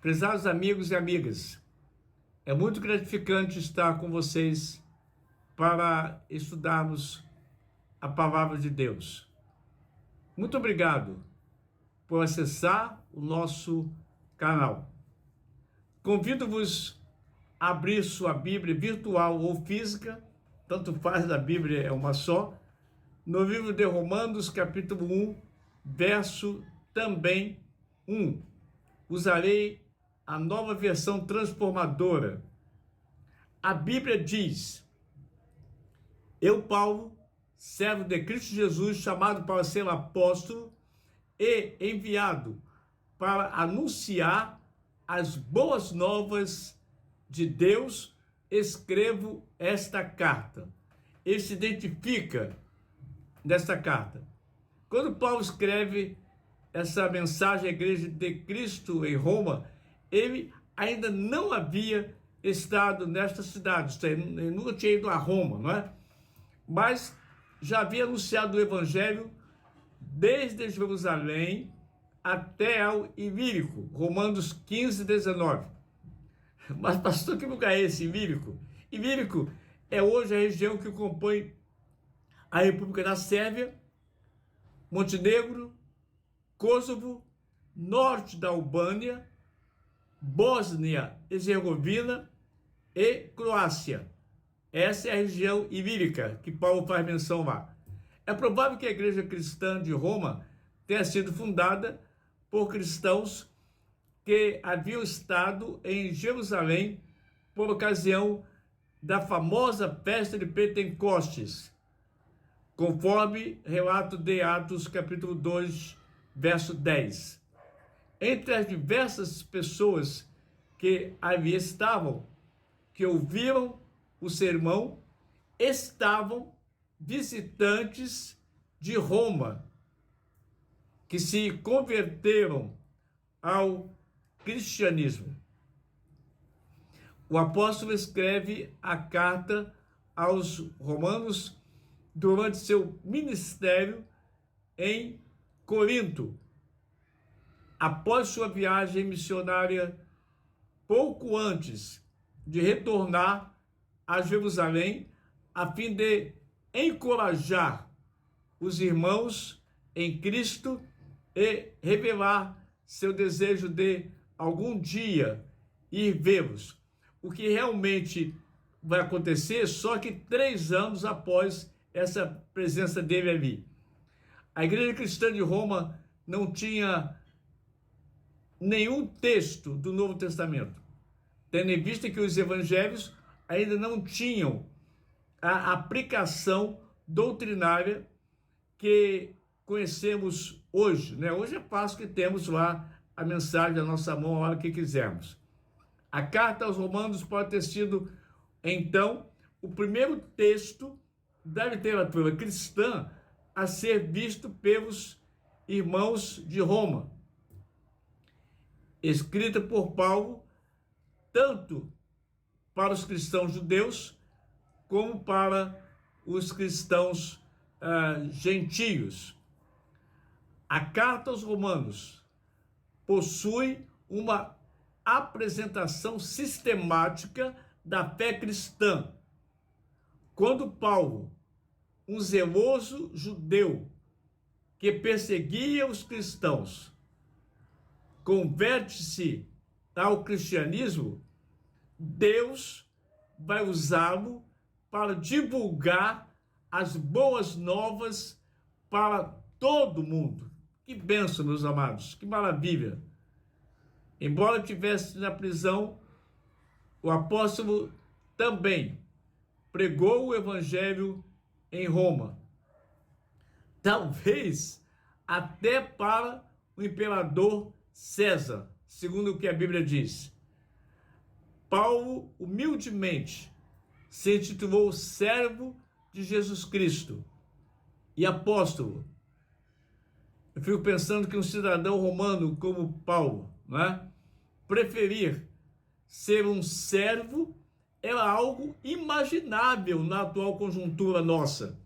Prezados amigos e amigas, é muito gratificante estar com vocês para estudarmos a palavra de Deus. Muito obrigado por acessar o nosso canal. Convido-vos a abrir sua Bíblia virtual ou física, tanto faz, a Bíblia é uma só, no livro de Romanos, capítulo 1, verso também 1. Usarei a nova versão transformadora. A Bíblia diz: Eu, Paulo, servo de Cristo Jesus, chamado para ser apóstolo e enviado para anunciar as boas novas de Deus, escrevo esta carta. Ele se identifica nesta carta. Quando Paulo escreve essa mensagem à igreja de Cristo em Roma, ele ainda não havia estado nesta cidade, ele nunca tinha ido a Roma, não é? Mas já havia anunciado o evangelho desde Jerusalém até ao Ilírico, Romanos 15, 19. Mas pastor, que lugar é esse, Ilírico? Ilírico é hoje a região que compõe a República da Sérvia, Montenegro, Kosovo, norte da Albânia, Bósnia e Herzegovina e Croácia. Essa é a região ilírica que Paulo faz menção lá. É provável que a igreja cristã de Roma tenha sido fundada por cristãos que haviam estado em Jerusalém por ocasião da famosa festa de Pentecostes, conforme relato de Atos capítulo 2, verso 10. Entre as diversas pessoas que ali estavam, que ouviram o sermão, estavam visitantes de Roma, que se converteram ao cristianismo. O apóstolo escreve a carta aos romanos durante seu ministério em Corinto, após sua viagem missionária, pouco antes de retornar a Jerusalém, a fim de encorajar os irmãos em Cristo e revelar seu desejo de algum dia ir vê-los. O que realmente vai acontecer só que 3 anos após essa presença dele ali. A igreja cristã de Roma não tinha nenhum texto do Novo Testamento, tendo em vista que os evangelhos ainda não tinham a aplicação doutrinária que conhecemos hoje, né? Hoje é fácil que temos lá a mensagem da nossa mão a hora que quisermos. A carta aos Romanos pode ter sido, então, o primeiro texto da literatura cristã a ser visto pelos irmãos de Roma, escrita por Paulo, tanto para os cristãos judeus, como para os cristãos gentios. A carta aos Romanos possui uma apresentação sistemática da fé cristã. Quando Paulo, um zeloso judeu que perseguia os cristãos, converte-se ao cristianismo, Deus vai usá-lo para divulgar as boas novas para todo mundo. Que bênção, meus amados, que maravilha. Embora estivesse na prisão, o apóstolo também pregou o evangelho em Roma. Talvez até para o imperador César, segundo o que a Bíblia diz. Paulo, humildemente, se intitulou servo de Jesus Cristo e apóstolo. Eu fico pensando que um cidadão romano como Paulo, não é? Preferir ser um servo era algo imaginável na atual conjuntura nossa.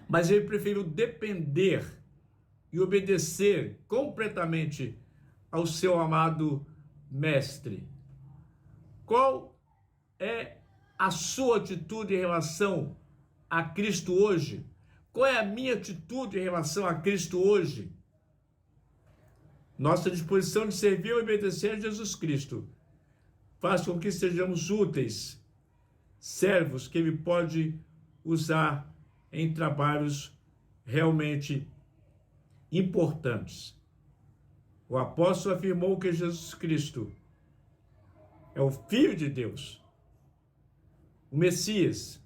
Mas ele preferiu depender e obedecer completamente ao seu amado Mestre? Qual é a sua atitude em relação a Cristo hoje? Qual é a minha atitude em relação a Cristo hoje? Nossa disposição de servir e obedecer a Jesus Cristo faz com que sejamos úteis, servos que Ele pode usar em trabalhos realmente importantes. O apóstolo afirmou que Jesus Cristo é o Filho de Deus, o Messias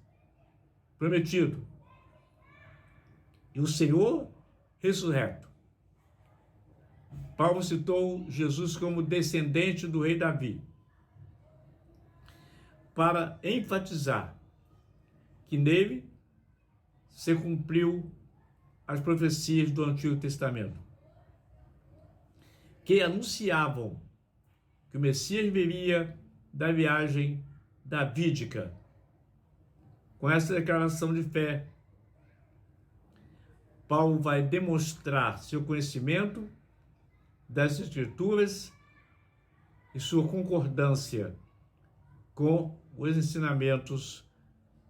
prometido e o Senhor ressurreto. Paulo citou Jesus como descendente do rei Davi, para enfatizar que nele se cumpriu as profecias do Antigo Testamento, que anunciavam que o Messias viria da viagem davídica. Com essa declaração de fé, Paulo vai demonstrar seu conhecimento das Escrituras e sua concordância com os ensinamentos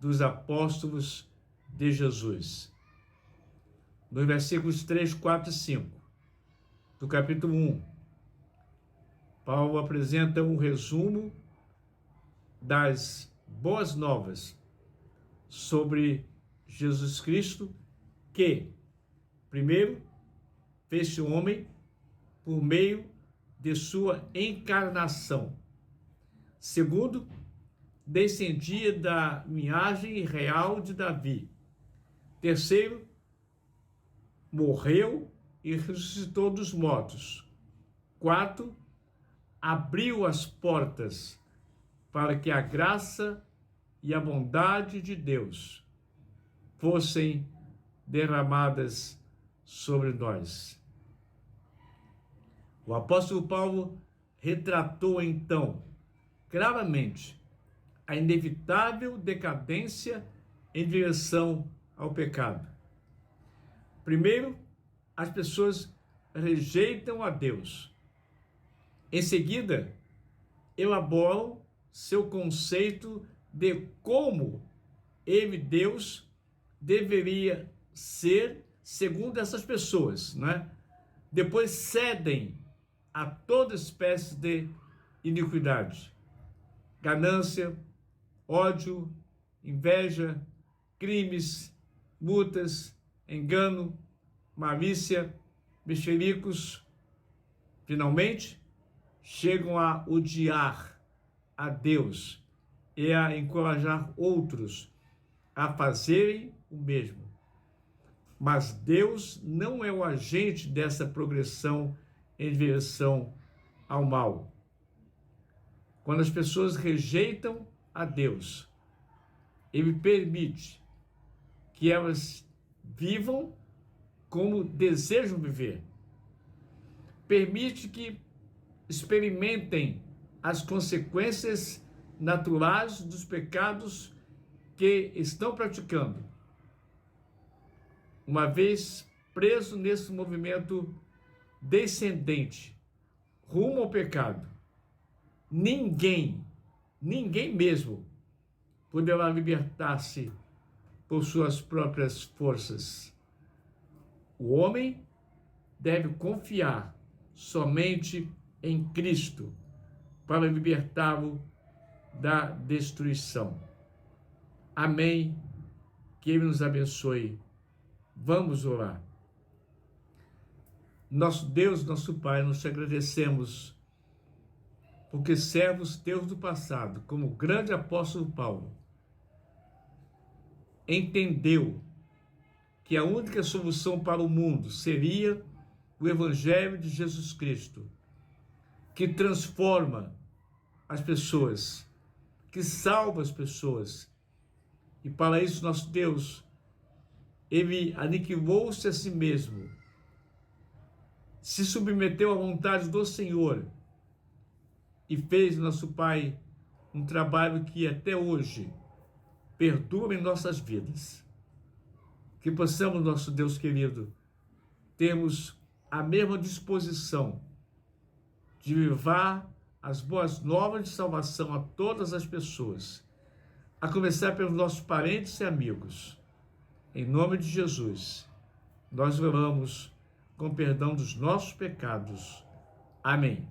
dos apóstolos de Jesus. Nos versículos 3, 4 e 5 do capítulo 1, Paulo apresenta um resumo das boas novas sobre Jesus Cristo, que, primeiro, fez-se homem por meio de sua encarnação. Segundo, descendia da linhagem real de Davi. Terceiro, morreu e ressuscitou dos mortos. Quarto, abriu as portas para que a graça e a bondade de Deus fossem derramadas sobre nós. O apóstolo Paulo retratou então claramente a inevitável decadência em direção ao pecado. Primeiro, as pessoas rejeitam a Deus. Em seguida, elaboram seu conceito de como ele, Deus, deveria ser segundo essas pessoas, né? Depois cedem a toda espécie de iniquidade, ganância, ódio, inveja, crimes, multas, engano, malícia, mexericos. Finalmente, chegam a odiar a Deus e a encorajar outros a fazerem o mesmo. Mas Deus não é o agente dessa progressão em direção ao mal. Quando as pessoas rejeitam a Deus, Ele permite que elas vivam como desejam viver. Permite que experimentem as consequências naturais dos pecados que estão praticando. Uma vez preso nesse movimento descendente rumo ao pecado, ninguém mesmo poderá libertar-se por suas próprias forças. O homem deve confiar somente em Cristo para libertá-lo da destruição. Amém. Que Ele nos abençoe. Vamos orar. Nosso Deus, nosso Pai, nós te agradecemos porque servos teus do passado, como o grande apóstolo Paulo, entendeu que a única solução para o mundo seria o Evangelho de Jesus Cristo, que transforma as pessoas, que salva as pessoas. E para isso, nosso Deus, Ele aniquilou-se a si mesmo, se submeteu à vontade do Senhor e fez, nosso Pai, um trabalho que até hoje perdura em nossas vidas. Que possamos, nosso Deus querido, termos a mesma disposição de levar as boas novas de salvação a todas as pessoas, a começar pelos nossos parentes e amigos. Em nome de Jesus, nós oramos com perdão dos nossos pecados. Amém.